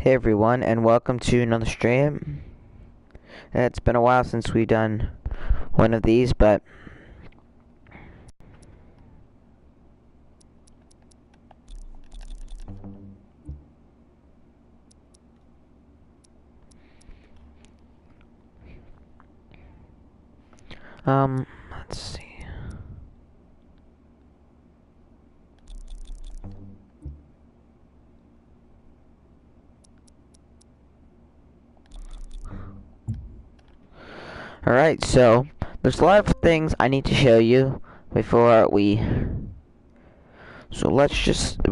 Hey everyone, and welcome to another stream. It's been a while since we've done one of these, but let's see. Alright, so there's a lot of things I need to show you before we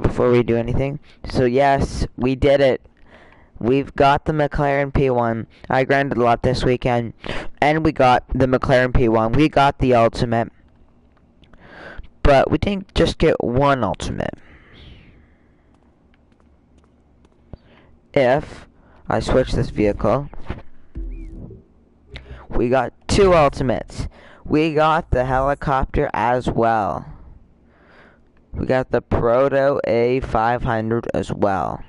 before we do anything. So yes, we did it. We've got the McLaren P1. I grinded a lot this weekend, and we got the McLaren P1. We got the ultimate, but we didn't just get one ultimate. If I switch this vehicle, we got two ultimates. We got the helicopter as well. We got the Proto A500 as well.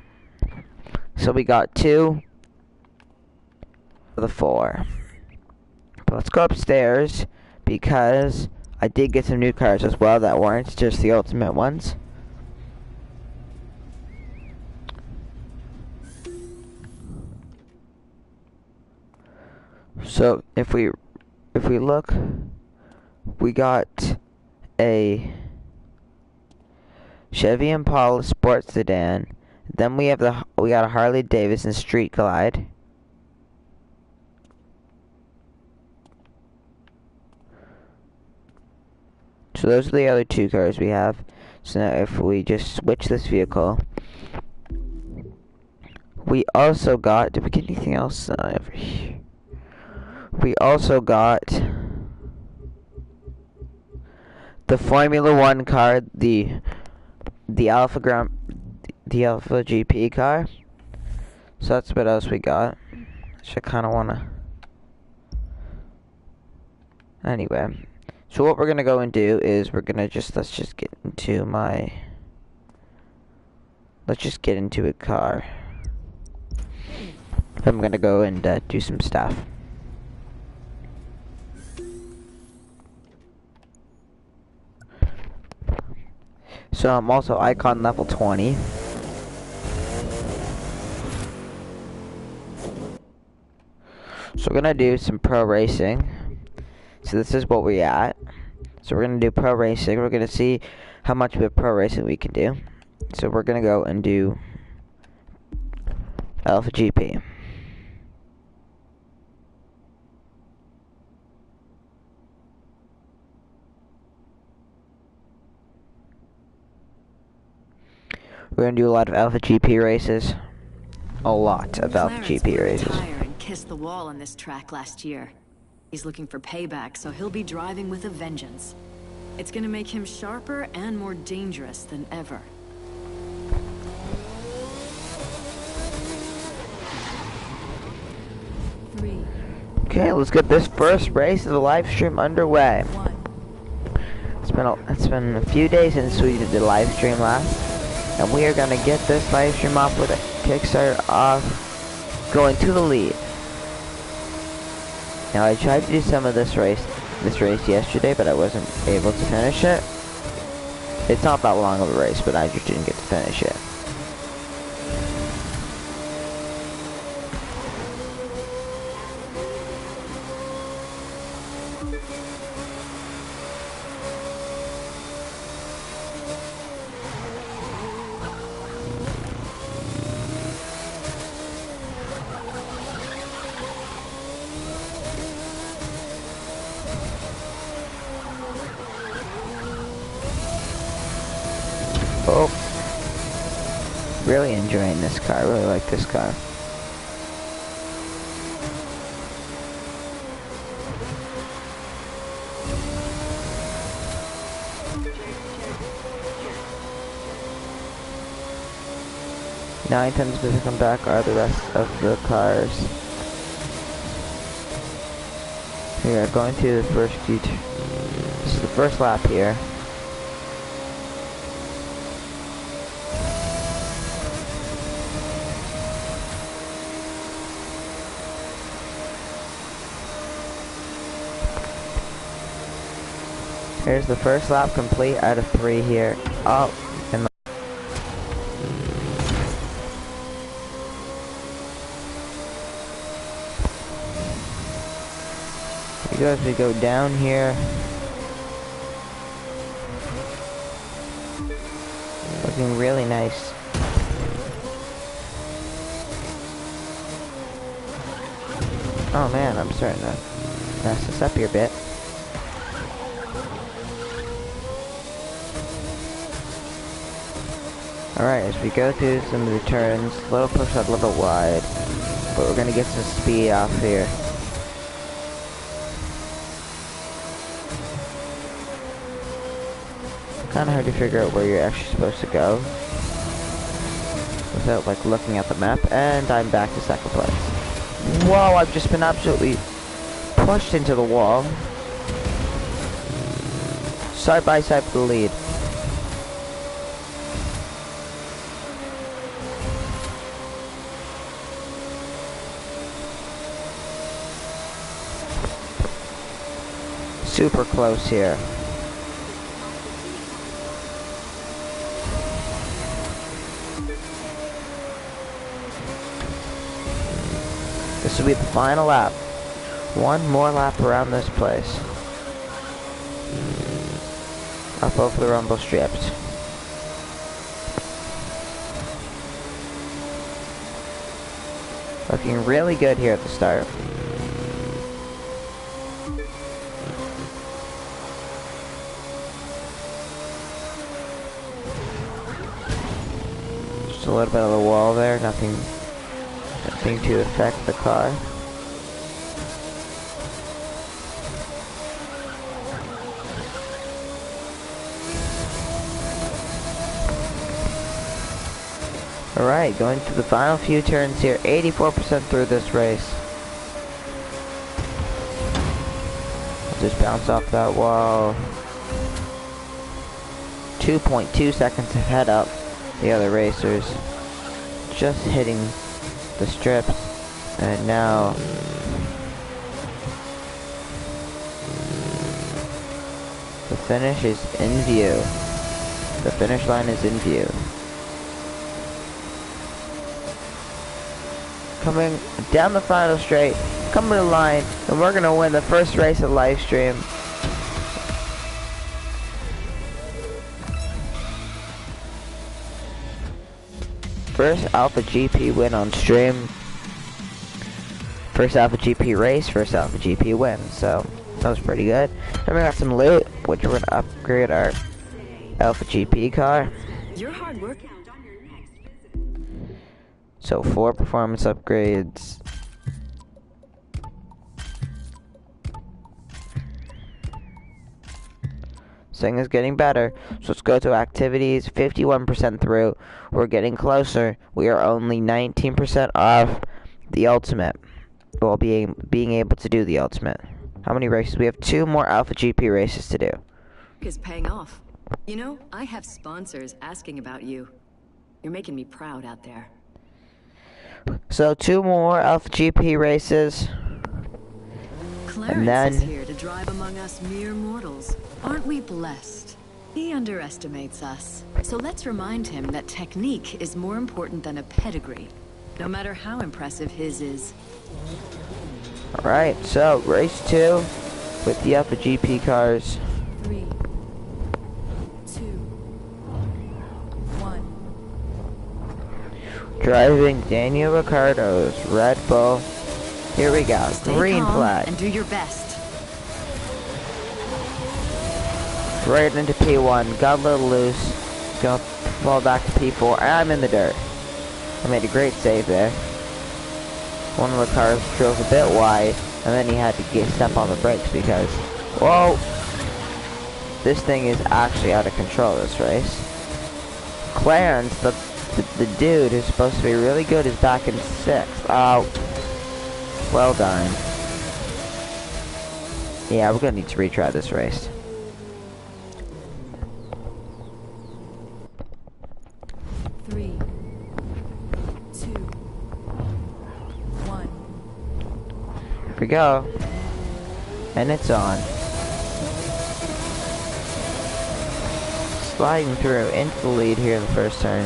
So we got two of the four. But let's go upstairs because I did get some new cars as well that weren't just the ultimate ones. So if we look, we got a Chevy Impala sports sedan. Then we got a Harley Davidson Street Glide. So those are the other two cars we have. So now if we just switch this vehicle, we also got, did we get anything else over here? We also got the Formula One car, the Alpha GP car. So that's what else we got. Which I kind of wanna. Anyway, so what we're gonna go and do is let's just get into a car. I'm gonna go and do some stuff. So I'm also icon level 20. So we're gonna do some pro racing. So this is what we're at. So we're gonna do pro racing. We're gonna see how much of pro racing we can do. So we're gonna go and do Alpha GP. We're gonna do a lot of Alpha GP races. A lot of Alpha GP races. And kissed the wall on this track last year. He's looking for payback, so he'll be driving with a vengeance. It's gonna make him sharper and more dangerous than ever. Okay, let's get this first race of the live stream underway. It's been a few days since we did the live stream last, and we are gonna get this live stream off with a Kickstarter off, going to the lead. Now I tried to do some of this race yesterday, but I wasn't able to finish it. It's not that long of a race, but I just didn't get to finish it. Oh, really enjoying this car. I really like this car. Nine times to come back are the rest of the cars. We are going to the first few. This is the first lap here. Here's the first lap complete out of 3 here. Oh, and as we go down here, looking really nice. Oh man, I'm starting to mess this up here a bit. Alright, as we go through some of the turns, a little push out, a little wide, but we're gonna get some speed off here. Kinda hard to figure out where you're actually supposed to go without like looking at the map, and I'm back to second place. Whoa, I've just been absolutely pushed into the wall. Side by side for the lead. Super close here. This will be the final lap. One more lap around this place. Up over the rumble strips. Looking really good here at the start. Just a little bit of the wall there, nothing to affect the car. Alright, going to the final few turns here, 84% through this race. Just bounce off that wall. 2.2 seconds ahead up the other racers. Just hitting the strips, and now the finish is in view. The finish line is in view. Coming down the final straight, coming to the line, and we're gonna win the first race of live stream. First Alpha GP win on stream. First Alpha GP race, first Alpha GP win. So that was pretty good. And we got some loot, which we're gonna upgrade our Alpha GP car. Your hard work. So 4 performance upgrades. This thing is getting better. So let's go to activities. 51% through. We're getting closer. We are only 19% off the ultimate. Well, being able to do the ultimate. How many races? We have 2 more Alpha GP races to do. Is paying off. You know, I have sponsors asking about you. You're making me proud out there. So 2 more Alpha GP races. Clarence is here to drive among us mere mortals. Aren't we blessed? He underestimates us. So let's remind him that technique is more important than a pedigree, no matter how impressive his is. Alright, so race 2 with the Alpha GP cars. 3, 2, 1. Driving Daniel Ricciardo's Red Bull. Here we go. Stay Green calm flag. and do your best. Right into P1. Got a little loose. Gonna fall back to P4. And I'm in the dirt. I made a great save there. One of the cars drove a bit wide, and then he had to step on the brakes because, whoa, this thing is actually out of control this race. Clarence, the dude who's supposed to be really good, is back in 6th. Oh, well done. Yeah, we're gonna need to retry this race. Three, 2, 1. Here we go. And it's on. sliding through into the lead here in the first turn.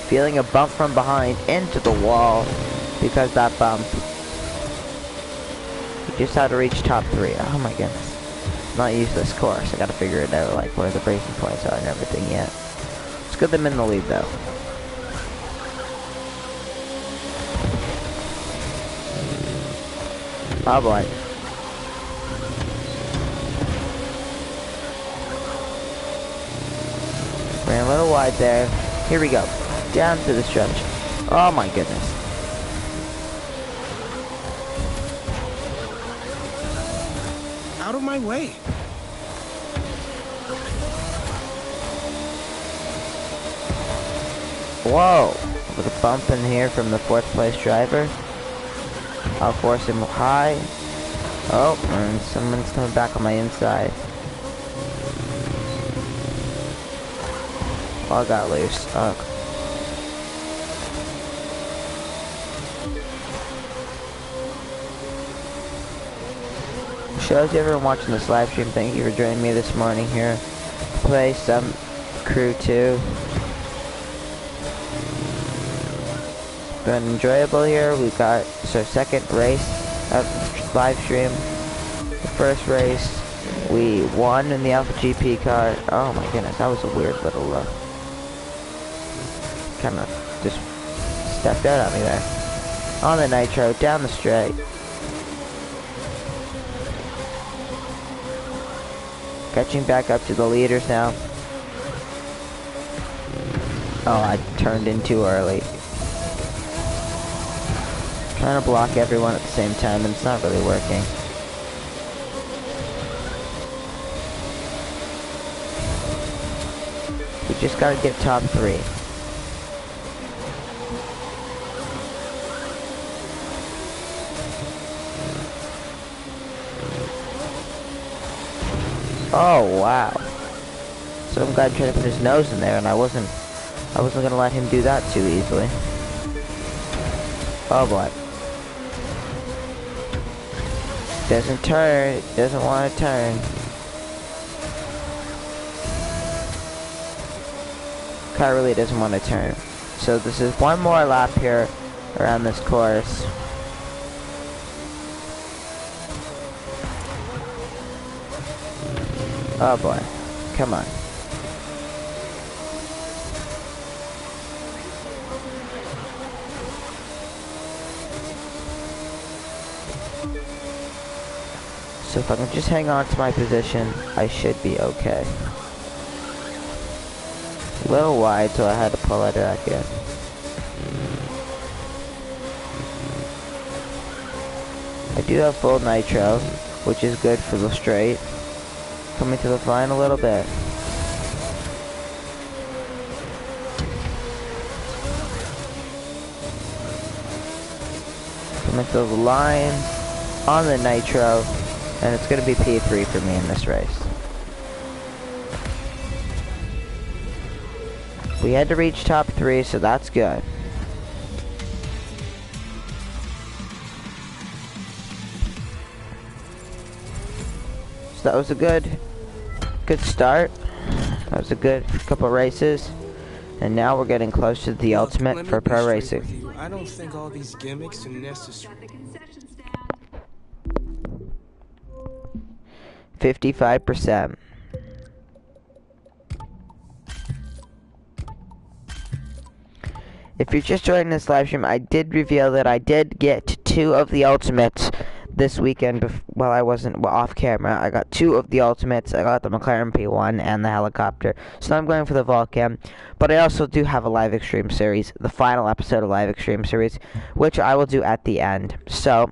Feeling a bump from behind into the wall because that bump. We just had to reach top 3. Oh my goodness. Not used this course. I gotta figure it out, like where the breaking points are and everything yet. It's good them in the lead though. Oh boy. Ran a little wide there. Here we go. Down to the stretch. Oh my goodness. Out of my way. Whoa. With a bump in here from the 4th place driver. I'll force him high. Oh, and someone's coming back on my inside. Oh, I got loose. Oh. Shows you everyone watching this live stream, thank you for joining me this morning here. Play some Crew 2. Been enjoyable here. We got our second race of live stream. The first race we won in the Alpha GP car. Oh my goodness, that was a weird little kind of just stepped out at me there. On the nitro, down the straight. Catching back up to the leaders now. Oh, I turned in too early. Trying to block everyone at the same time, and it's not really working. We just gotta get top 3. Oh wow! Some guy tried to put his nose in there, and I wasn't gonna let him do that too easily. Oh boy! Doesn't turn. Doesn't want to turn. Car really doesn't want to turn. So this is one more lap here around this course. Oh boy, come on. So if I can just hang on to my position, I should be okay. A little wide, so I had to pull it back in. I do have full nitro, which is good for the straight. Coming to the line a little bit. Coming to the line on the nitro, and it's going to be P3 for me in this race. We had to reach top 3, so that's good. So that was a good start. That was a good couple races. And now we're getting close to the ultimate for pro racing. I don't think all these gimmicks are necessary. 55%. If you're just joining this live stream, I did reveal that I did get 2 of the ultimates this weekend while I wasn't off camera. I got 2 of the ultimates. I got the McLaren P1 and the helicopter. So now I'm going for the Vulcan. But I also do have a live extreme series, the final episode of live extreme series, which I will do at the end. So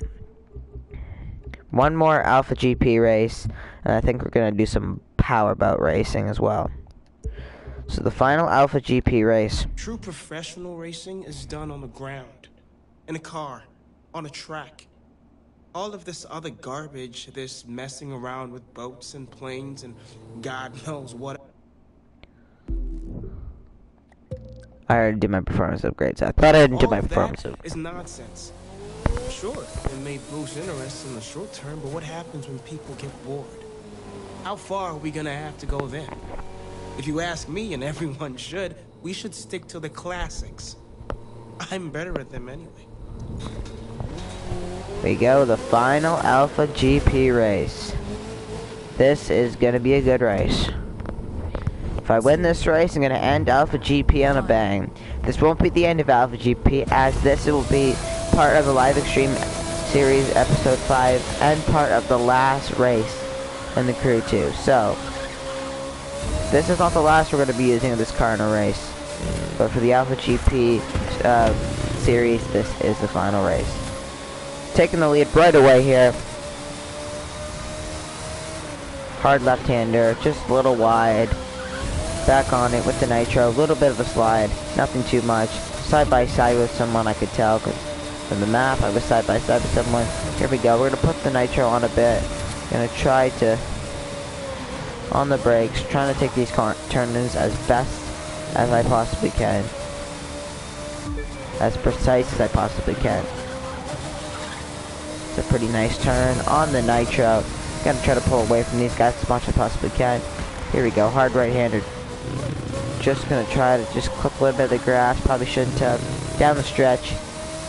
one more Alpha GP race, and I think we're going to do some powerboat racing as well. So the final Alpha GP race. True professional racing is done on the ground, in a car, on a track. All of this other garbage, this messing around with boats and planes and God knows what. I already did my performance upgrades. I thought I didn't do my performance upgrades. Is nonsense. Sure, it may boost interest in the short term, but what happens when people get bored? How far are we gonna have to go then? If you ask me, and everyone should, we should stick to the classics. I'm better at them anyway. We go the final Alpha GP race. This is gonna be a good race. If I win this race, I'm gonna end Alpha GP on a bang. This won't be the end of Alpha GP, as this will be part of the Live Extreme Series Episode 5 and part of the last race in the Crew 2. So, this is not the last we're gonna be using of this car in a race. But for the Alpha GP series, this is the final race. Taking the lead right away here. Hard left-hander, just a little wide. Back on it with the nitro, a little bit of a slide, nothing too much. Side by side with someone, I could tell, because from the map I was side by side with someone. Here we go, we're going to put the nitro on a bit. Going to try to, on the brakes, trying to take these turn-ins as best as I possibly can. As precise as I possibly can. It's a pretty nice turn on the nitro. Gonna try to pull away from these guys as much as I possibly can. Here we go, hard right-hander. Just gonna try to just clip a little bit of the grass. Probably shouldn't have. Down the stretch.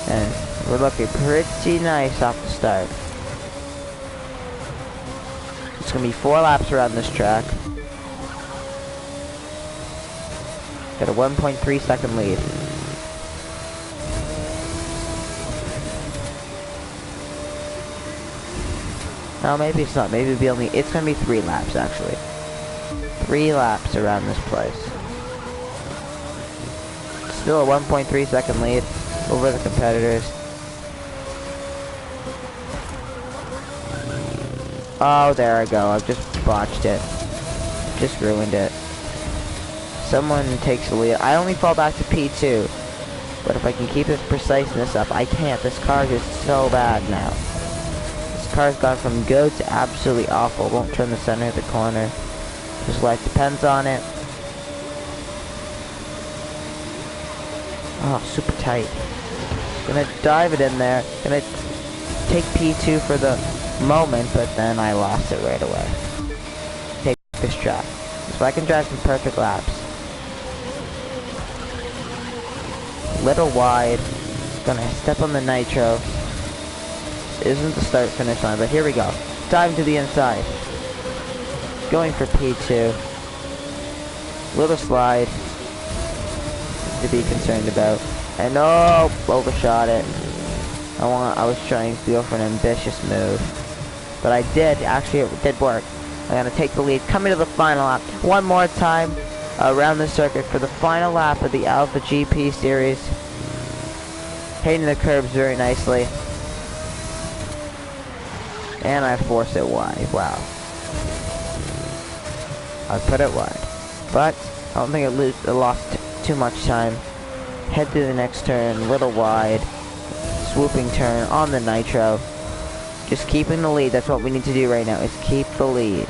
And we're looking pretty nice off the start. It's gonna be 4 laps around this track. Got a 1.3 second lead. No, maybe it's not. Maybe it'll be only. It's gonna be 3 laps actually. 3 laps around this place. Still a 1.3 second lead over the competitors. Oh, there I go. I've just botched it. Just ruined it. Someone takes the lead. I only fall back to P2. But if I can keep this preciseness up, I can't. This car is so bad now. This car's gone from good to absolutely awful. Won't turn the center of the corner. Just life depends on it. Oh, super tight. Gonna dive it in there. Gonna take P2 for the moment, but then I lost it right away. Take this track. So I can drive some perfect laps. Little wide. Gonna step on the nitro. Isn't the start finish line, but here we go. Dive to the inside. Going for P2. Little slide to be concerned about. And oh, overshot it. I was trying to go for an ambitious move. But I did. Actually, it did work. I'm going to take the lead. Coming to the final lap. One more time around the circuit for the final lap of the Alpha GP series. Hitting the curbs very nicely. And I forced it wide. Wow. I put it wide. But I don't think it lost too much time. Head through the next turn, little wide. Swooping turn on the nitro. Just keeping the lead. That's what we need to do right now, is keep the lead.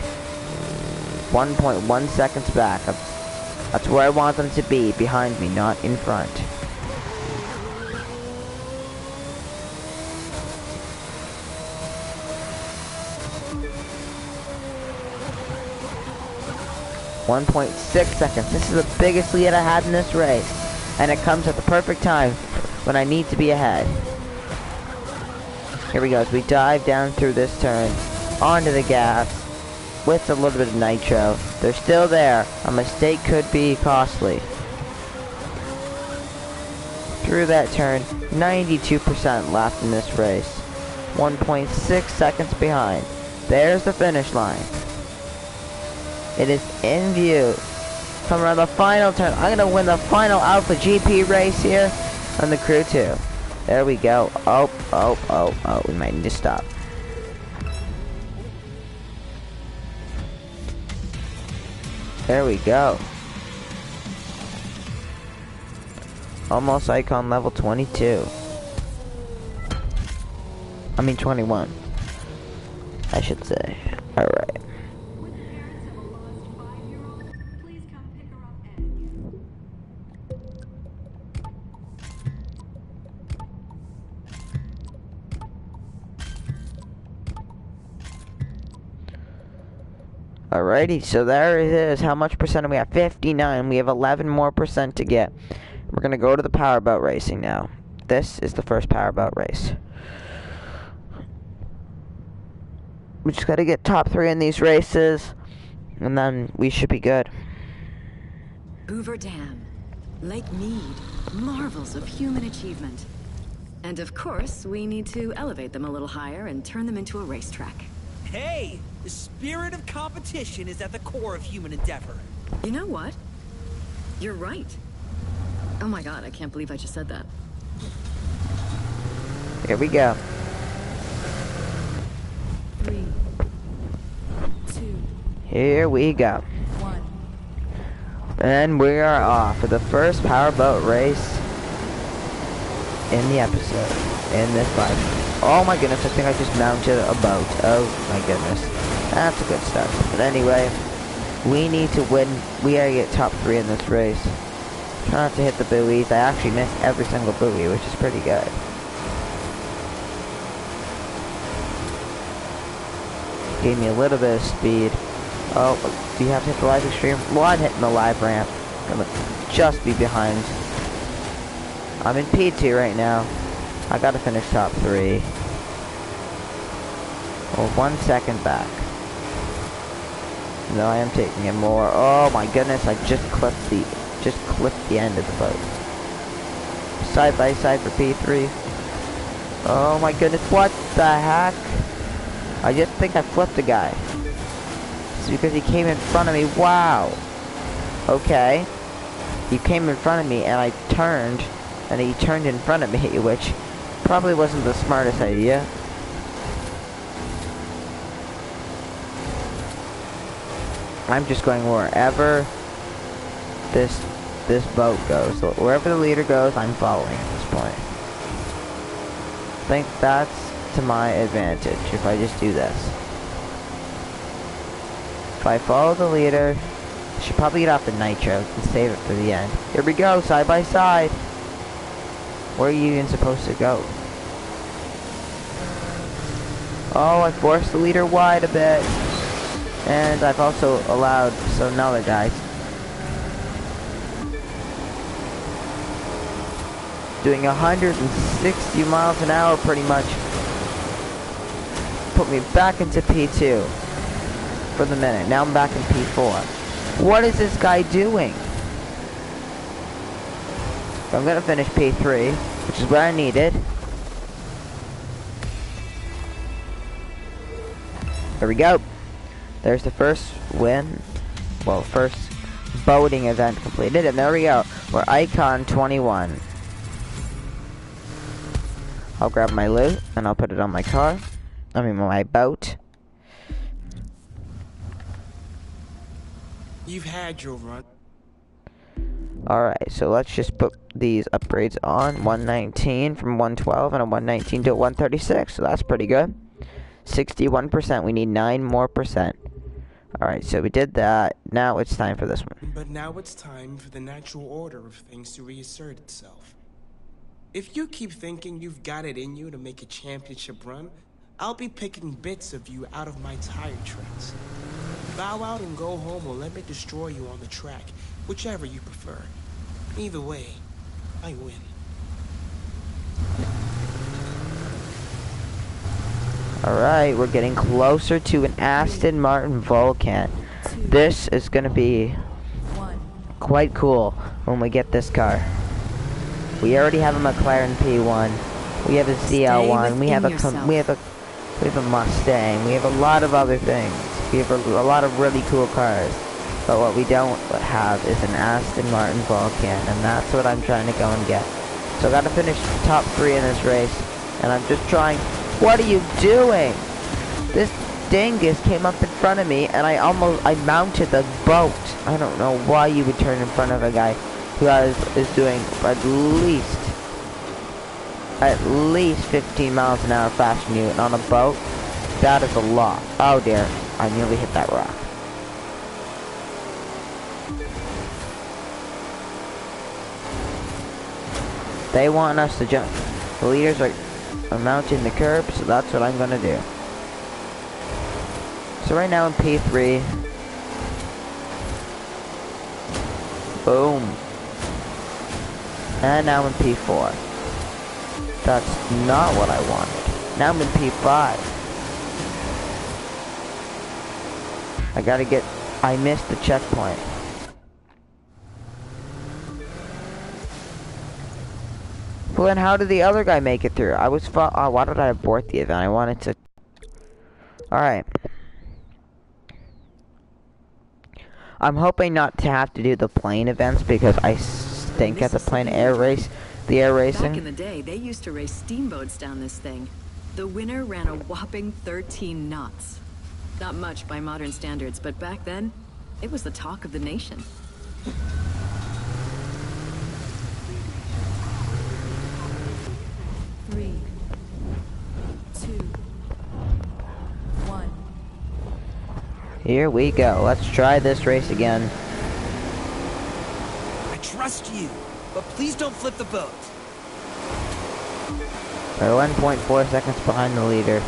1.1 seconds back. That's where I want them to be, behind me, not in front. .6 seconds. This is the biggest lead I had in this race. And it comes at the perfect time when I need to be ahead. Here we go, as we dive down through this turn, onto the gas, with a little bit of nitro. They're still there. A mistake could be costly. Through that turn, 92% left in this race. 1.6 seconds behind. There's the finish line. It is in view. Come around the final turn. I'm going to win the final Alpha GP race here on the Crew 2. There we go. Oh. We might need to stop. There we go. Almost icon level 22. I mean 21. I should say. Alright. Alrighty, so there it is. How much percent do we have? 59. We have 11 more percent to get. We're gonna go to the powerboat racing now. This is the first powerboat race. We just gotta get top 3 in these races, and then we should be good. Hoover Dam, Lake Mead, marvels of human achievement. And of course, we need to elevate them a little higher and turn them into a racetrack. Hey, the spirit of competition is at the core of human endeavor. You know what? You're right. Oh my god, I can't believe I just said that. Here we go. 3, 2, Here we go. 1. And we are off for the first powerboat race in the episode, in this life. Oh my goodness, I think I just mounted a boat. Oh my goodness. That's a good start. But anyway, we need to win. We gotta get top 3 in this race. Try not to hit the buoys. I actually missed every single buoy, which is pretty good. Gave me a little bit of speed. Oh, do you have to hit the live extreme? Well, I'm hitting the live ramp. I'm gonna just be behind. I'm in P2 right now. I gotta finish top 3. Well, 1 second back. No, I am taking it more. Oh my goodness, I just clipped the end of the boat. Side by side for P3. Oh my goodness, what the heck? I just think I flipped a guy. It's because he came in front of me. Wow. Okay. He came in front of me and I turned, and he turned in front of me, which probably wasn't the smartest idea. I'm just going wherever this boat goes. So wherever the leader goes, I'm following at this point. I think that's to my advantage if I just do this. If I follow the leader, I should probably get off the nitro and save it for the end. Here we go, side by side. Where are you even supposed to go? Oh, I forced the leader wide a bit. And I've also allowed some other guys doing 160 miles an hour pretty much. Put me back into P2 for the minute. Now I'm back in P4. What is this guy doing? So I'm gonna finish P3, which is what I needed. There we go. There's the first win. Well, first boating event completed, and there we go. We're Icon 21. I'll grab my loot and I'll put it on my car. I mean, my boat. You've had your run. Alright, so let's just put these upgrades on. 119 from 112 and a 119 to a 136. So that's pretty good. 61%. We need 9 more percent. Alright, so we did that. Now it's time for this one. But now it's time for the natural order of things to reassert itself. If you keep thinking you've got it in you to make a championship run, I'll be picking bits of you out of my tire tracks. Bow out and go home or let me destroy you on the track, whichever you prefer. Either way, I win. Alright, we're getting closer to an Aston Martin Vulcan. This is going to be quite cool when we get this car. We already have a McLaren P1. We have a ZL1. We have a Mustang. We have a lot of other things. We have a lot of really cool cars. But what we don't have is an Aston Martin Vulcan, and that's what I'm trying to go and get. So I got to finish top 3 in this race, and I'm just trying. What are you doing? This dingus came up in front of me, and I mounted the boat. I don't know why you would turn in front of a guy who is doing at least 15 miles an hour faster than you, and on a boat, that is a lot. Oh dear, I nearly hit that rock. They want us to jump. The leaders are mounting the curb, so that's what I'm gonna do. So right now in P3, Boom. And now I'm in P4. That's not what I wanted. Now I'm in P5. I missed the checkpoint. Well, then how did the other guy make it through? Why did I abort the event? I wanted to... Alright. I'm hoping not to have to do the plane events because I stink at the plane air race. The air racing. Back in the day, they used to race steamboats down this thing. The winner ran a whopping 13 knots. Not much by modern standards, but back then, it was the talk of the nation. 3, 2, 1. Here we go. Let's try this race again. I trust you, but please don't flip the boat. We're 1.4 seconds behind the leader.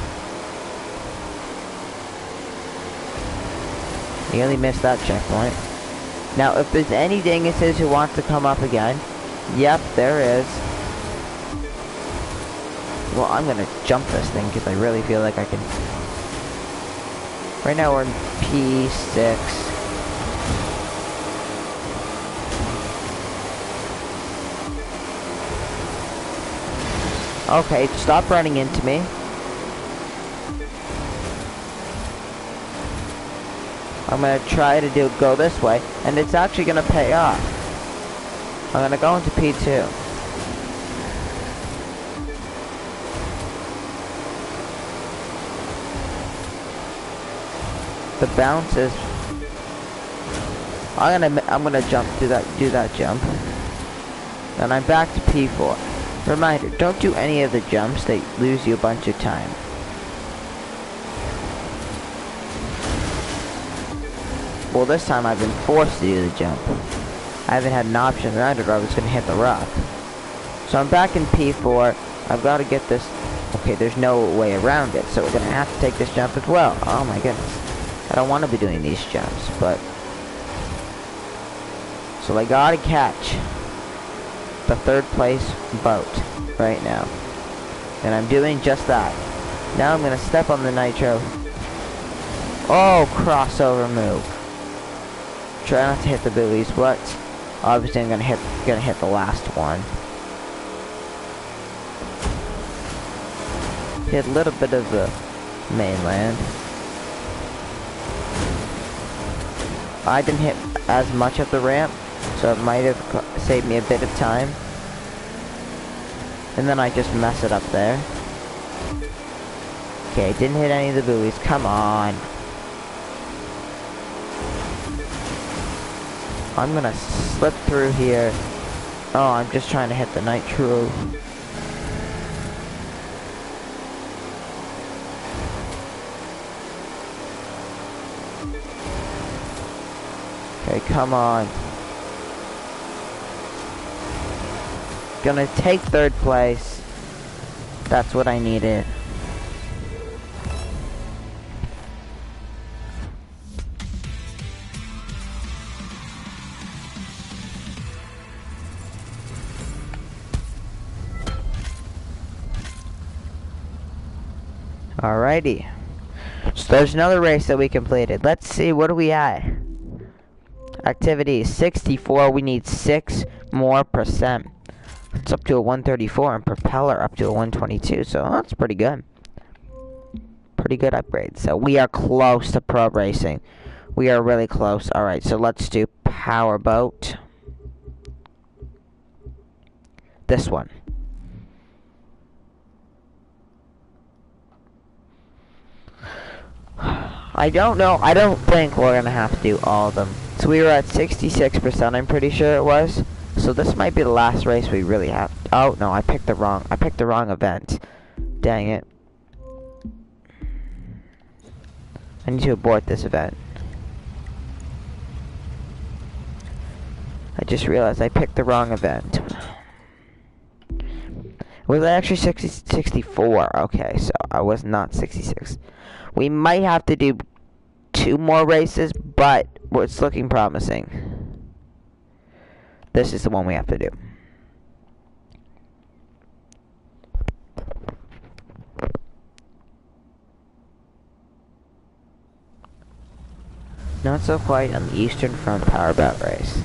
Nearly missed that checkpoint. Now, if there's any dinguses who want to come up again, yep, there is. Well, I'm gonna jump this thing because I really feel like I can. Right now we're in P6. Okay, stop running into me. I'm gonna try to go this way, and it's actually gonna pay off. I'm gonna go into P2. The bounces. I'm gonna jump, do that jump. And I'm back to P4. Reminder, don't do any of the jumps, they lose you a bunch of time. Well, this time I've been forced to do the jump. I haven't had an option around it or I was gonna hit the rock. So I'm back in P4. I've got to get this. Okay, there's no way around it, so we're gonna have to take this jump as well. Oh my goodness. I don't want to be doing these jumps, but... So I gotta catch the 3rd place boat right now. And I'm doing just that. Now I'm gonna step on the nitro. Oh, crossover move. Try not to hit the buoys, but obviously I'm gonna hit the last one. Hit a little bit of the mainland. I didn't hit as much of the ramp, so it might have saved me a bit of time. And then I just mess it up there. Okay, didn't hit any of the buoys. Come on. I'm gonna slip through here. Oh, I'm just trying to hit the nitro. Okay, come on. Gonna take 3rd place. That's what I needed. Alrighty. So there's another race that we completed. Let's see, what are we at? Activity is 64. We need 6 more %. It's up to a 134 and propeller up to a 122. So that's pretty good. Pretty good upgrade. So we are close to pro racing. We are really close. Alright, so let's do powerboat. This one. I don't know. I don't think we're gonna have to do all of them. So we were at 66%, I'm pretty sure it was. So this might be the last race we really have. Oh no, I picked the wrong event. Dang it. I need to abort this event. I just realized I picked the wrong event. Was it actually 64? Okay, so I was not 66. We might have to do 2 more races, but it's looking promising. This is the one we have to do. Not so quiet on the Eastern Front Powerboat race.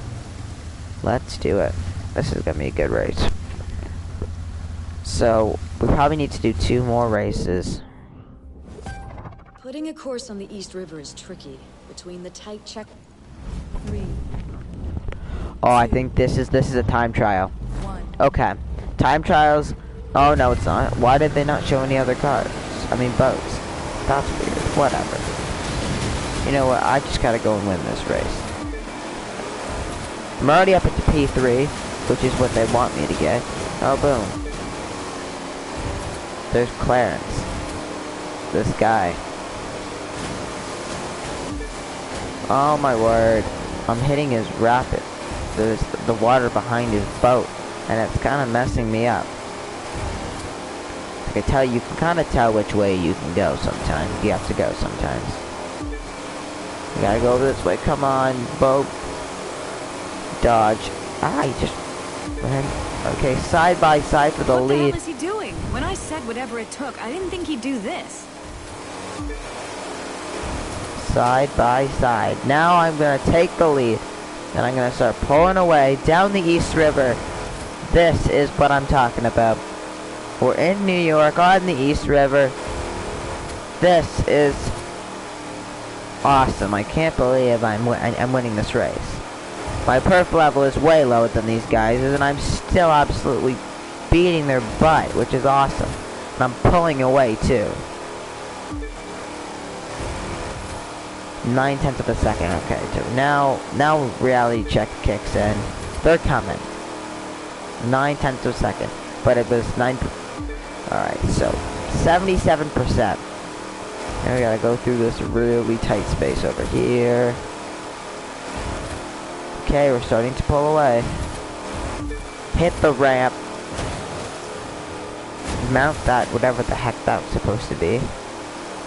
Let's do it. This is gonna be a good race. So, we probably need to do 2 more races. Putting a course on the East River is tricky. Between the tight check... 3, Oh, I think this is a time trial. 1. Okay. Time trials. Oh, no, it's not. Why did they not show any other cars? I mean, boats. That's weird. Whatever. You know what? I just gotta go and win this race. I'm already up at the P3, which is what they want me to get. Oh, boom. There's Clarence. This guy. Oh, my word. I'm hitting his rapid. There's the water behind his boat, and it's kind of messing me up. I can tell, you can kind of tell which way you can go sometimes. You have to go sometimes. You gotta go this way. Come on, boat. Dodge. Ah, he just ran. Okay, side by side for the What the lead. hell is he doing? When I said whatever it took, I didn't think he'd do this. Side by side. Now I'm gonna take the lead. And I'm gonna start pulling away down the East River. This is what I'm talking about. We're in New York on the East River. This is awesome. I can't believe I'm winning this race. My perf level is way lower than these guys, and I'm still absolutely beating their butt, which is awesome. And I'm pulling away too. 9/10 of a second. Okay, so now reality check kicks in. They're coming. 9/10 of a second, but it was 9. All right, so 77%. Now we gotta go through this really tight space over here. Okay, we're starting to pull away. Hit the ramp. Mount that, whatever the heck that was supposed to be.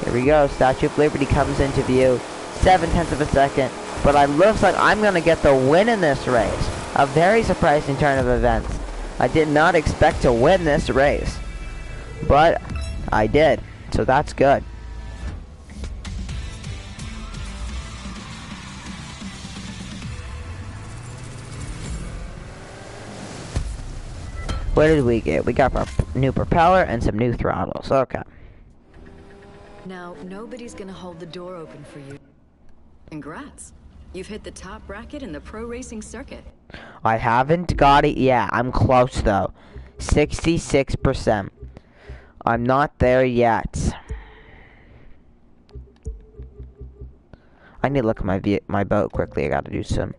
Here we go. Statue of Liberty comes into view. 7/10 of a second. But it looks like I'm gonna get the win in this race. A very surprising turn of events. I did not expect to win this race, but I did. So that's good. What did we get? We got our new propeller and some new throttles. Okay. Now, nobody's gonna hold the door open for you. Congrats. You've hit the top bracket in the pro racing circuit. I haven't got it yet. I'm close though. 66%. I'm not there yet. I need to look at my boat quickly. I gotta do some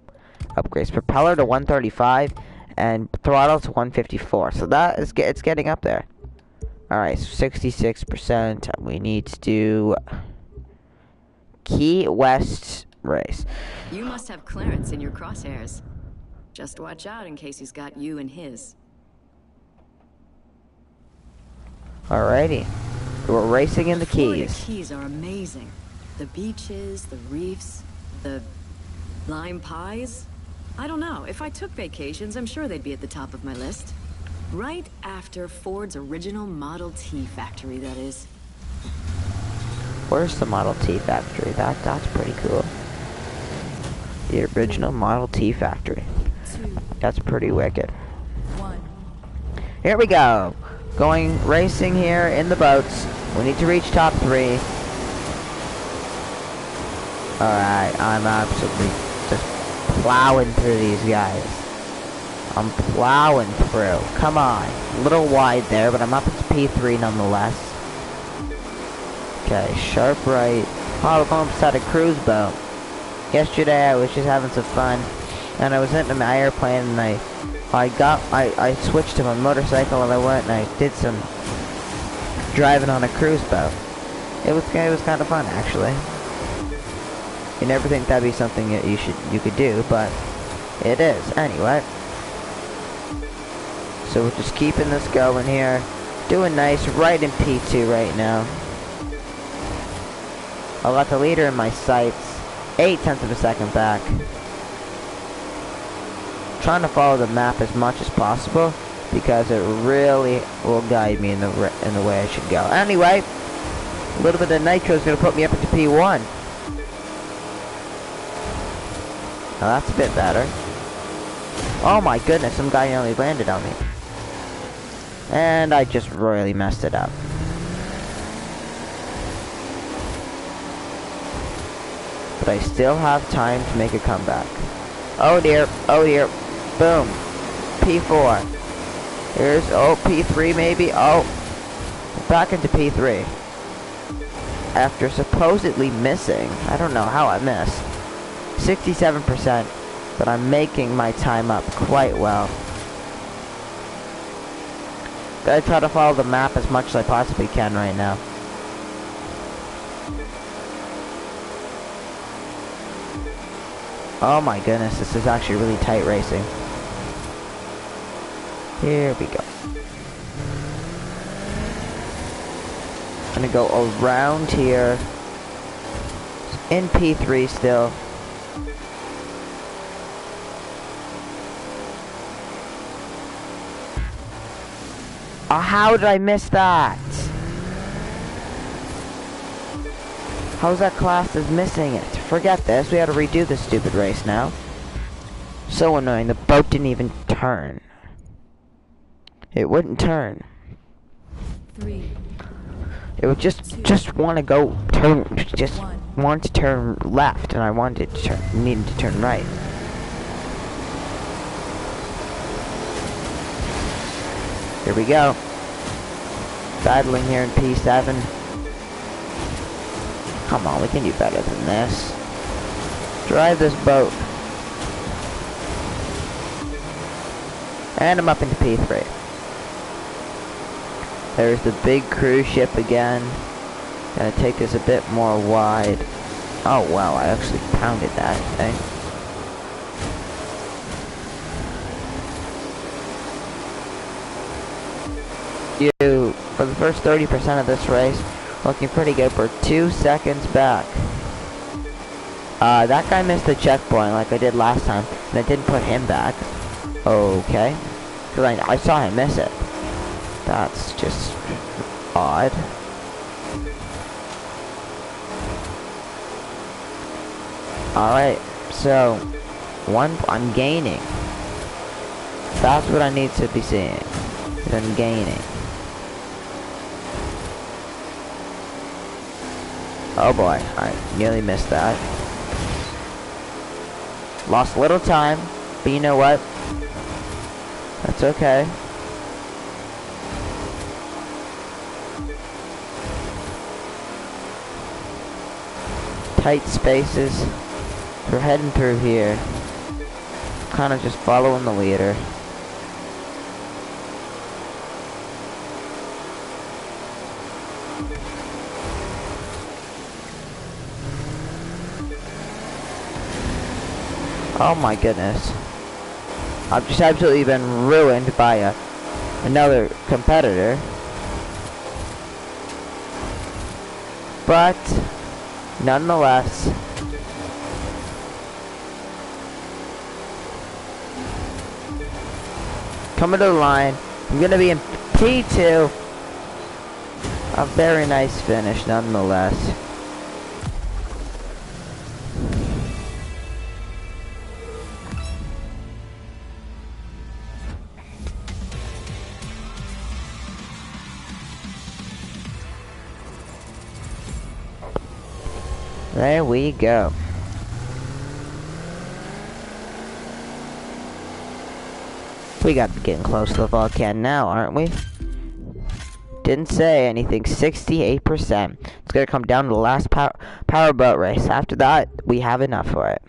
upgrades. Propeller to 135 and throttle to 154. So that is it's getting up there. Alright, so 66%. We need to do Key West race. You must have Clarence in your crosshairs. Just watch out in case he's got you in his. Alrighty. We're racing in the Florida Keys. Keys are amazing. The beaches, the reefs, the lime pies. I don't know. If I took vacations, I'm sure they'd be at the top of my list. Right after Ford's original Model T factory, that is. Where's the Model T factory? That's pretty cool. The original Model T factory. 2, That's pretty wicked. 1. Here we go. Going racing here in the boats. We need to reach top 3. Alright, I'm absolutely just plowing through these guys. I'm plowing through. Come on. A little wide there, but I'm up at P3 nonetheless. Okay, sharp right. Oh, we're going beside a cruise boat. Yesterday I was just having some fun, and I was in my airplane, and I switched to my motorcycle, and I went and I did some driving on a cruise boat. It was kind of fun, actually. You never think that'd be something that you could do, but it is anyway. So we're just keeping this going here, doing nice, right in P2 right now. I got the leader in my sights, 0.8 of a second back. trying to follow the map as much as possible because it really will guide me in the way I should go. Anyway, a little bit of nitro is going to put me up into P1. Now that's a bit better. Oh my goodness, some guy nearly landed on me. And I just royally messed it up. But I still have time to make a comeback. Oh dear, boom. P4. Here's, oh, P3 maybe, oh. Back into P3. After supposedly missing, I don't know how I missed. 67%, but I'm making my time up quite well. Gotta try to follow the map as much as I possibly can right now. Oh my goodness, this is actually really tight racing. Here we go. I'm gonna go around here. In P3 still. Oh, how did I miss that? How's that class is missing it? Forget this, we had to redo this stupid race now. So annoying, the boat didn't even turn. It wouldn't turn. 3. It would just want to go turn, just want to turn left, and I wanted to turn, needed to turn right. Here we go. Battling here in P7. Come on, we can do better than this. Drive this boat. And I'm up into P3. There's the big cruise ship again. Gonna take this a bit more wide. Oh wow, I actually pounded that thing. You, for the first 30% of this race, looking pretty good. For 2 seconds back. That guy missed the checkpoint like I did last time, and it didn't put him back. Okay. Because I saw him miss it. That's just odd. Alright, so I'm gaining. That's what I need to be seeing. I'm gaining. Oh boy, I nearly missed that. Lost a little time, but you know what? That's okay. Tight spaces. We're heading through here. Kind of just following the leader. Oh my goodness. I've just absolutely been ruined by another competitor. But, nonetheless, coming to the line, I'm going to be in P2. A very nice finish, nonetheless. There we go. We got to be getting close to the volcano now, aren't we? Didn't say anything. 68%. It's gonna come down to the last powerboat race. After that, we have enough for it.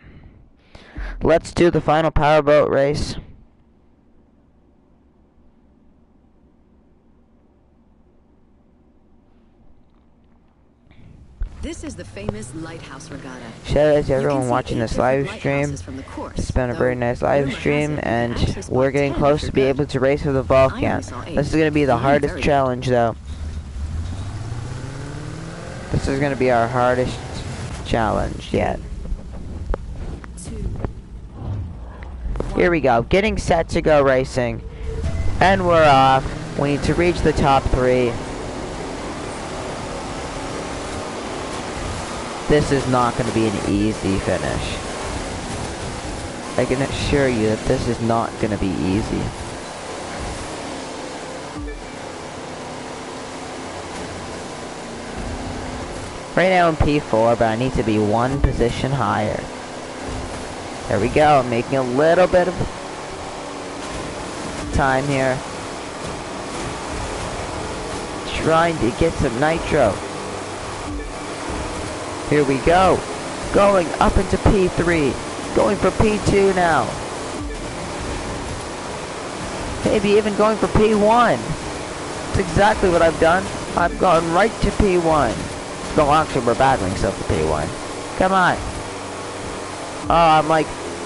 Let's do the final powerboat race. This is the famous Lighthouse Regatta. Shout out to You everyone can see watching 8 this live different stream. lighthouses from the course, It's been a though very nice live rumor has stream, it and you can access we're Block getting 10 close if to be you're able good. to race with the I volcano. only saw 8. This is going to be the I'm hardest very challenge, though. This is going to be our hardest challenge yet. 2. 1. Here we go. Getting set to go racing. And we're off. We need to reach the top 3. This is not going to be an easy finish. I can assure you that this is not going to be easy. Right now I'm P4, but I need to be 1 position higher. There we go, I'm making a little bit of time here. Trying to get some nitro. Here we go. Going up into P3. Going for P2 now. Maybe even going for P1. That's exactly what I've done. I've gone right to P1. No, actually, we're battling still for P1. Come on. Oh,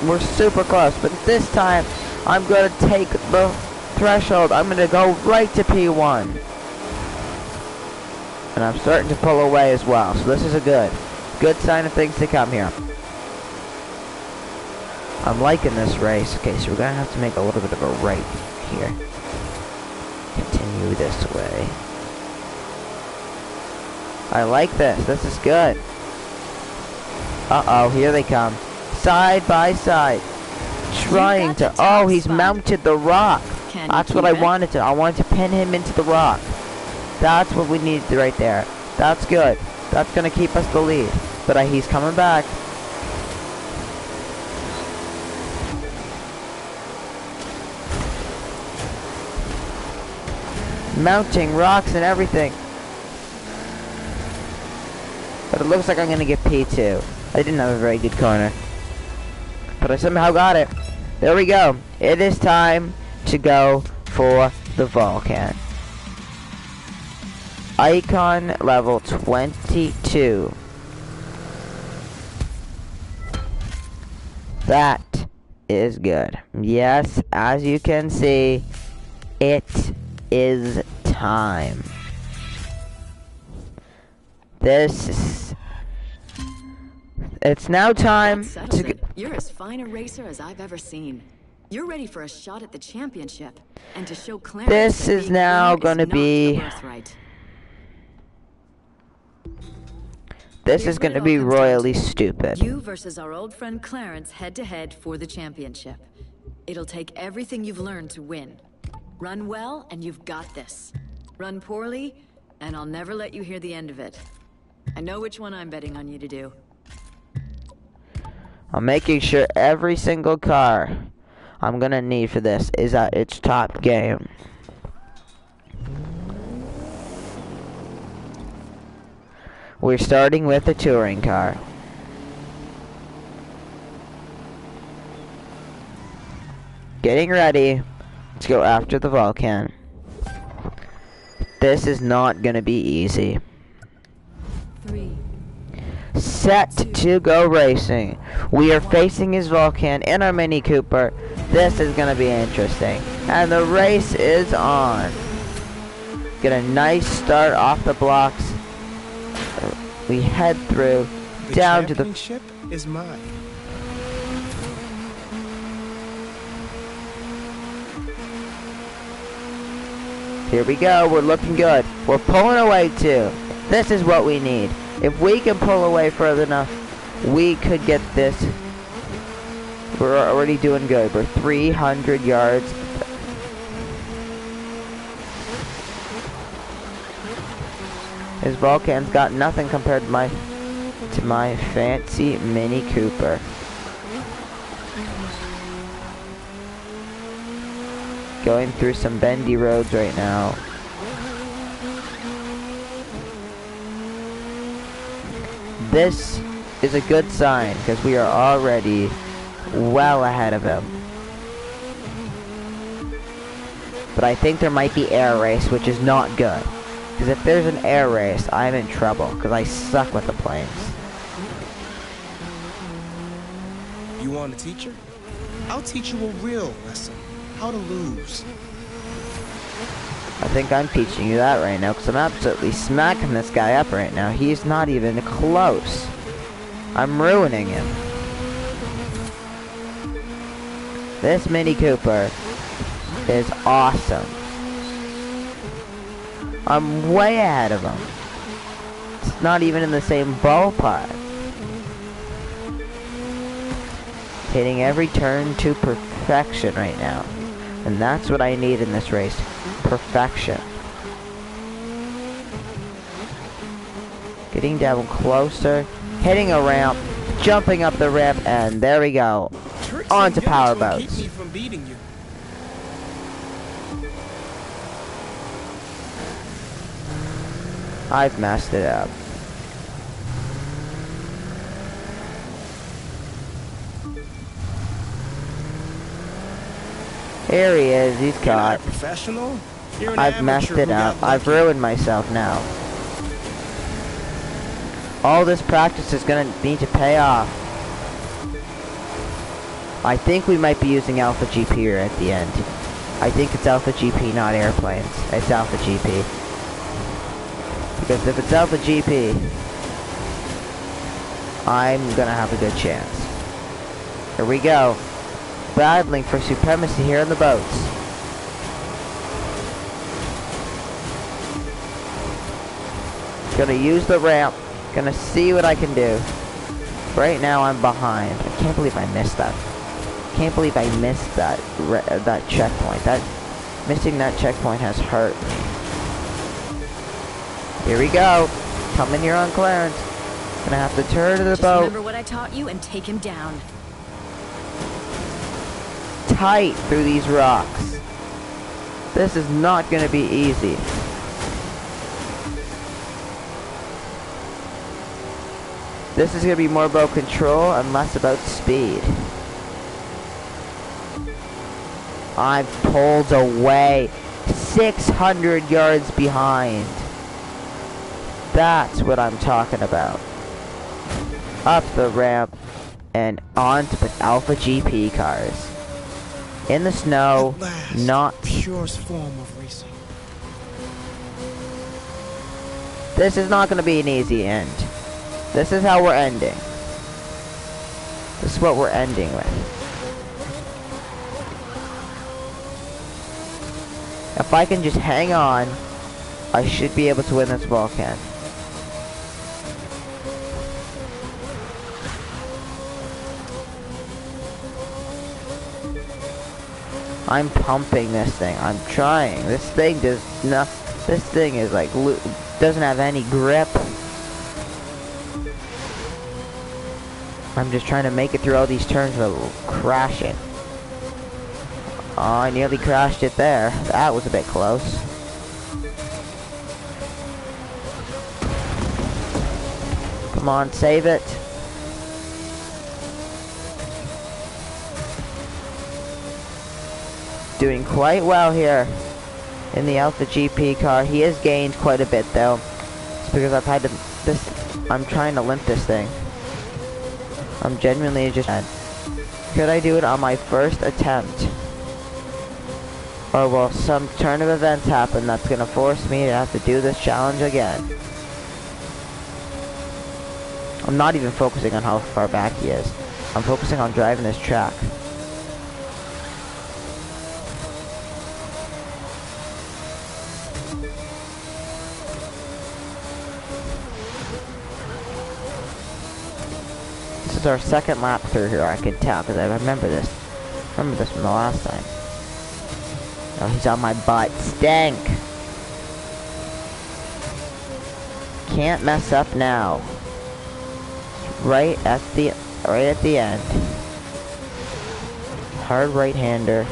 we're super close. But this time, I'm going to take the threshold. I'm going to go right to P1. And I'm starting to pull away as well. So this is a good sign of things to come here. I'm liking this race. Okay, so we're going to have to make a little bit of a right here. Continue this way. I like this. This is good. Uh-oh, here they come. Side by side. Trying to... Oh, he's mounted the rock. That's what I wanted to. I wanted to pin him into the rock. That's what we needed right there. That's good. That's going to keep us the lead. But he's coming back. Mounting rocks and everything. But it looks like I'm going to get P2. I didn't have a very good corner. But I somehow got it. There we go. It is time to go for the Vulcan. Icon level 22. That is good. Yes, as you can see, it is time. It's now time to... You're as fine a racer as I've ever seen. You're ready for a shot at the championship, and to show Clarence this that is now going to be... This is going to be royally stupid. You versus our old friend Clarence head-to-head for the championship. It'll take everything you've learned to win. Run well, and you've got this. Run poorly, and I'll never let you hear the end of it. I know which one I'm betting on you to do. I'm making sure every single car I'm going to need for this is at its top game. We're starting with a touring car. Getting ready to go after the Vulcan. This is not going to be easy. 3. Set to go racing. We are facing his Vulcan in our Mini Cooper. This is going to be interesting. And the race is on. Get a nice start off the blocks. We head through down to the... The championship is mine. Here we go. We're looking good. We're pulling away too. This is what we need. If we can pull away further enough, we could get this. We're already doing good. We're 300 yards. His Vulcan's got nothing compared to my fancy Mini Cooper. Going through some bendy roads right now. This is a good sign because we are already well ahead of him. But I think there might be air race, which is not good. Because if there's an air race, I'm in trouble because I suck with the planes. You want a teacher? I'll teach you a real lesson. How to lose. I think I'm teaching you that right now because I'm absolutely smacking this guy up right now. He's not even close. I'm ruining him. This Mini Cooper is awesome. I'm way ahead of him. It's not even in the same ballpark. Hitting every turn to perfection right now. And that's what I need in this race. Perfection. Getting down closer, hitting a ramp, jumping up the ramp, and there we go. On to power boats. Keep me from beating you. I've messed it up. Here he is, he's You're not caught. a professional. You're an I've messed amateur it who got up. I've lucky. ruined myself now. All this practice is gonna need to pay off. I think we might be using Alpha GP here at the end. I think it's Alpha GP, not airplanes. It's Alpha GP. Because if it's Alpha GP, I'm gonna have a good chance. Here we go. Battling for supremacy here on the boats. Gonna use the ramp. Gonna see what I can do. Right now I'm behind. I can't believe I missed that. Can't believe I missed that checkpoint. Missing that checkpoint has hurt me. Here we go. Coming here on Clarence. Gonna have to turn to the Just boat. remember what I taught you and take him down. Tight through these rocks. This is not gonna be easy. This is gonna be more about control and less about speed. I've pulled away 600 yards behind. That's what I'm talking about. Up the ramp and onto the Alpha GP cars. In the snow, At last, not... purest form of racing. This is not gonna be an easy end. This is how we're ending. This is what we're ending with. If I can just hang on, I should be able to win this Vulcan. I'm pumping this thing. I'm trying. This thing does not. This thing is like doesn't have any grip. I'm just trying to make it through all these turns without crashing. Oh, I nearly crashed it there. That was a bit close. Come on, save it. Doing quite well here in the Alpha GP car. He has gained quite a bit though. It's because I've had to I'm trying to limp this thing. I'm genuinely just... Could I do it on my first attempt? Or will some turn of events happen that's gonna force me to have to do this challenge again? I'm not even focusing on how far back he is. I'm focusing on driving this track. This is our second lap through here, I can tell, because I remember this. Remember this from the last time. Oh, he's on my butt. Stank! Can't mess up now. Right at the end. Hard right-hander.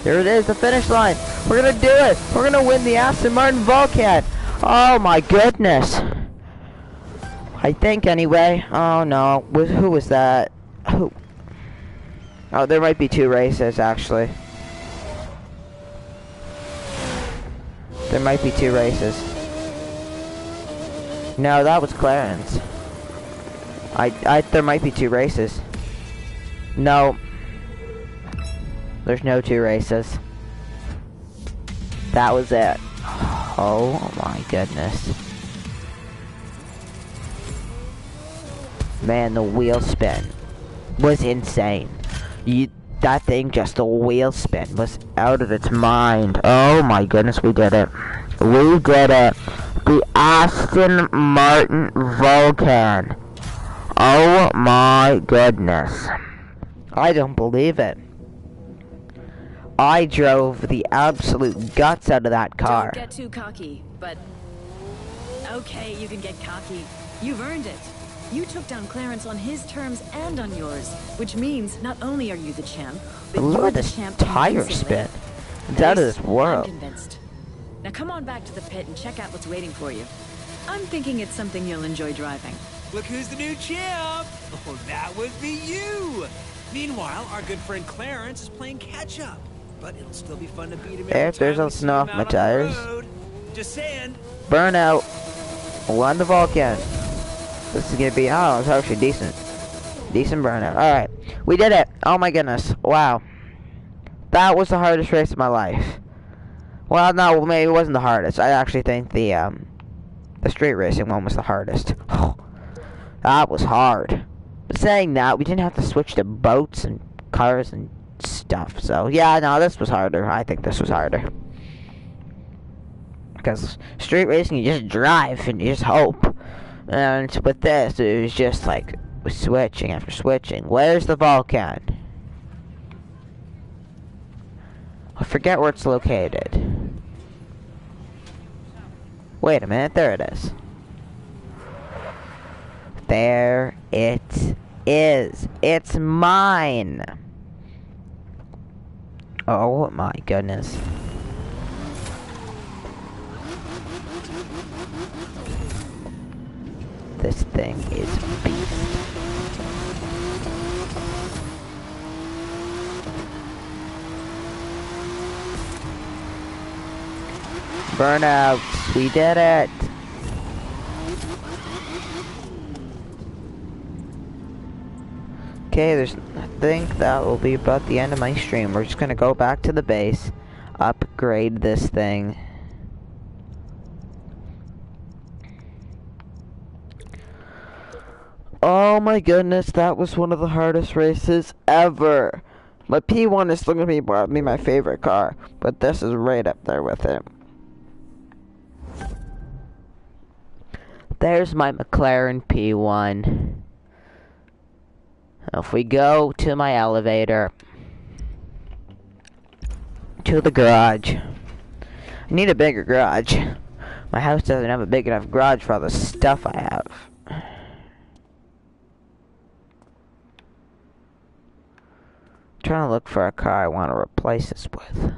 There it is, the finish line. We're gonna do it. We're gonna win the Aston Martin Vulcan. Oh my goodness. I think anyway. Oh no, who was that? Who? Oh, there might be two races actually. There might be two races. No, that was Clarence. There might be 2 races. No. There's no 2 races. That was it. Oh my goodness. Man, the wheel spin was insane. That thing, just the wheel spin was out of its mind. Oh my goodness, we did it. We did it. The Aston Martin Vulcan. Oh my goodness. I don't believe it. I drove the absolute guts out of that car. Don't get too cocky, but... Okay, you can get cocky. You've earned it. You took down Clarence on his terms and on yours, which means not only are you the champ, but Look you're at the this champ tire convincingly. spin. It's out of this world. I'm convinced. Now come on back to the pit and check out what's waiting for you. I'm thinking it's something you'll enjoy driving. Look who's the new champ! Oh, that would be you! Meanwhile, our good friend Clarence is playing catch-up. But it'll still be fun to beat him every If there's time a we see snow him off out my on the tires. road. Just saying. Burnout. Won the Vulcan. This is gonna be, oh, it's actually decent. Decent burnout. Alright. We did it. Oh my goodness. Wow. That was the hardest race of my life. Well, no, maybe it wasn't the hardest. I actually think the street racing one was the hardest. That was hard. But saying that, we didn't have to switch to boats and cars and stuff. So, yeah, no, this was harder. I think this was harder. Because street racing, you just drive and you just hope. And with this, it was just like switching after switching. Where's the Vulcan? I forget where it's located. Wait a minute, there it is. There it is. It's mine. Oh my goodness. This thing is a beast. Burnout, we did it. Okay, I think that will be about the end of my stream. We're just gonna go back to the base, upgrade this thing. Oh my goodness, that was one of the hardest races ever. My P1 is still gonna be my favorite car, but this is right up there with it. There's my McLaren P1. If we go to my elevator, to the garage. I need a bigger garage. My house doesn't have a big enough garage for all the stuff I have. Trying to look for a car I want to replace this with.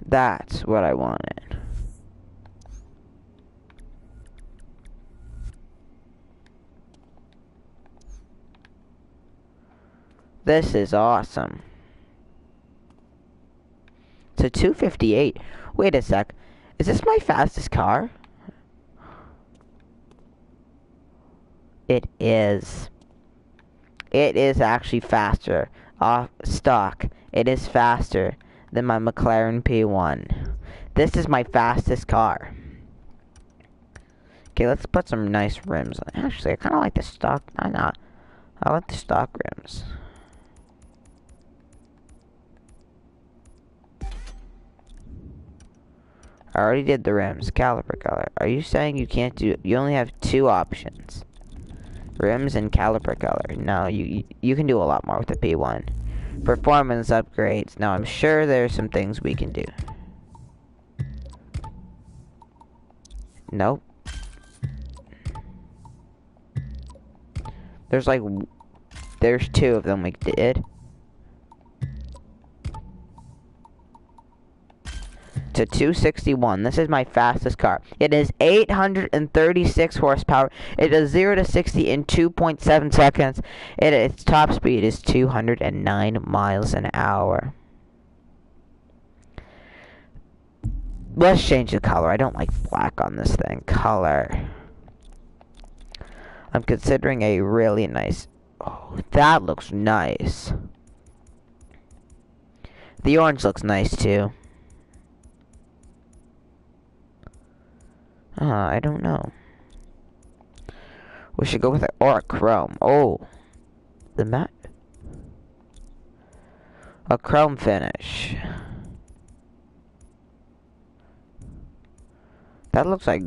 That's what I wanted. This is awesome. It's a 258. Wait a sec. Is this my fastest car? It is. It is actually faster. Off stock. It is faster than my McLaren P1. This is my fastest car. Okay, let's put some nice rims on. Actually, I kind of like the stock. I like the stock rims. I already did the rims. Caliper color. Are you saying you can't do... You only have 2 options. Rims and caliper color. No, you can do a lot more with the P1. Performance upgrades. Now, I'm sure there's some things we can do. Nope. There's 2 of them we did. to 261. This is my fastest car. It is 836 horsepower. It does 0 to 60 in 2.7 seconds. Its top speed is 209 miles an hour. Let's change the color. I don't like black on this thing. Color. I'm considering a really nice... Oh, that looks nice. The orange looks nice too. I don't know. We should go with it or a chrome. Oh, the matte. A chrome finish. That looks like...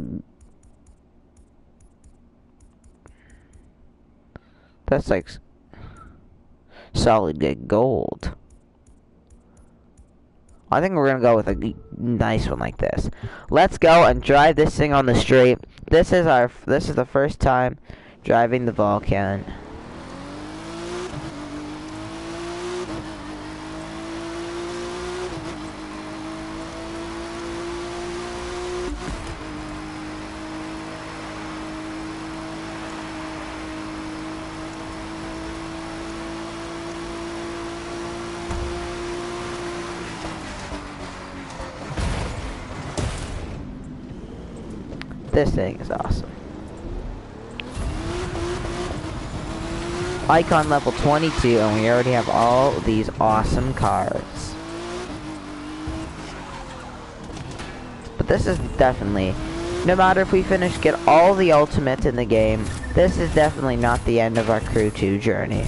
That's like solid good gold. I think we're gonna go with a nice one like this. Let's go and drive this thing on the street. This is the first time driving the Vulcan. This thing is awesome. Icon level 22, and we already have all these awesome cars. But this is definitely, no matter if we get all the ultimates in the game, this is definitely not the end of our Crew 2 journey.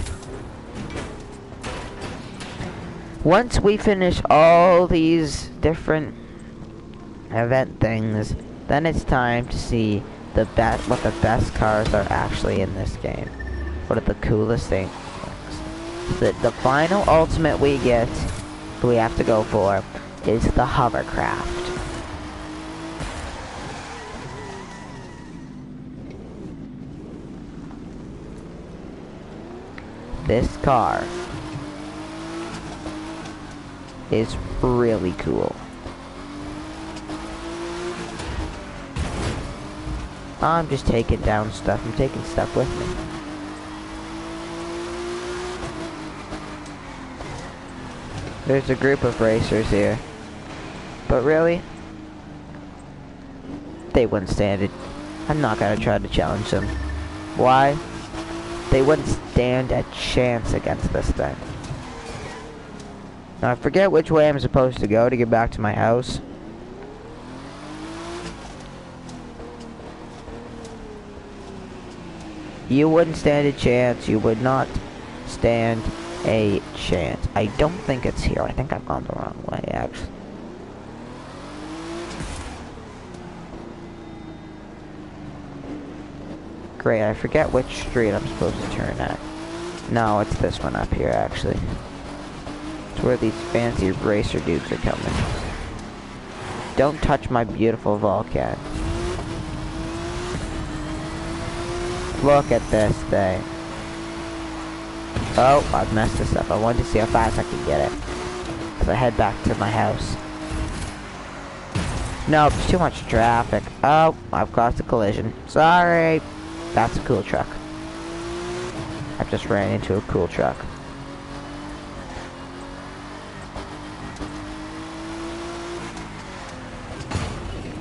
Once we finish all these different event things, then it's time to see what the best cars are actually in this game. What are the coolest things? The final ultimate we have to go for, is the hovercraft. This car is really cool. I'm just taking down stuff. I'm taking stuff with me. There's a group of racers here. But really, they wouldn't stand it. I'm not gonna try to challenge them. Why? They wouldn't stand a chance against this thing. Now I forget which way I'm supposed to go to get back to my house. You wouldn't stand a chance. You would not stand a chance. I don't think it's here. I think I've gone the wrong way, actually. Great, I forget which street I'm supposed to turn at. No, it's this one up here, actually. It's where these fancy racer dudes are coming. Don't touch my beautiful Vulcan. Look at this thing. Oh, I've messed this up. I wanted to see how fast I could get it. So I head back to my house. No, there's too much traffic. Oh, I've caused a collision. Sorry. That's a cool truck. I just ran into a cool truck.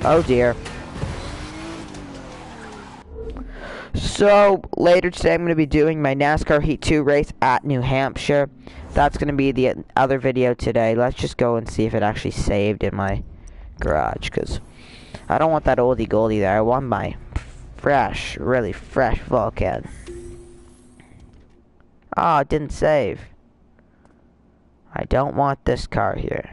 Oh dear. So, later today I'm going to be doing my NASCAR Heat 2 race at New Hampshire. That's going to be the other video today. Let's just go and see if it actually saved in my garage, because I don't want that oldie goldie there. I want my fresh, really fresh Vulcan. Oh, it didn't save. I don't want this car here.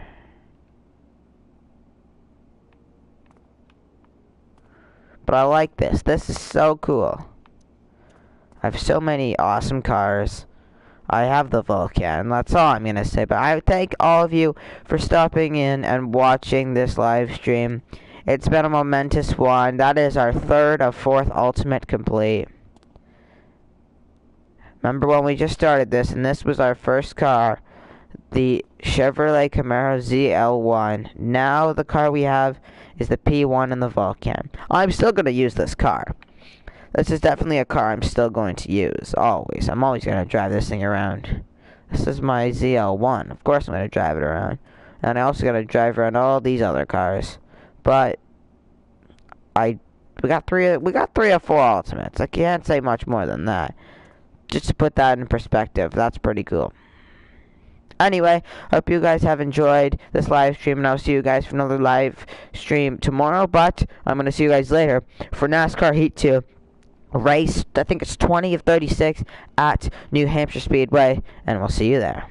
But I like this. This is so cool. I have so many awesome cars. I have the Vulcan. That's all I'm going to say. But I thank all of you for stopping in and watching this live stream. It's been a momentous one. That is our third of fourth ultimate complete. Remember when we just started this and this was our first car. the Chevrolet Camaro ZL1. Now the car we have is the P1 and the Vulcan. I'm still going to use this car. This is definitely a car I'm still going to use, always. I'm always going to drive this thing around. This is my ZL1. Of course I'm going to drive it around. And I also got to drive around all these other cars. But we got three or four Ultimates. I can't say much more than that. Just to put that in perspective, that's pretty cool. Anyway, hope you guys have enjoyed this live stream, and I'll see you guys for another live stream tomorrow. But I'm going to see you guys later for NASCAR Heat 2 race. I think it's 20 of 36 at New Hampshire Speedway, and we'll see you there.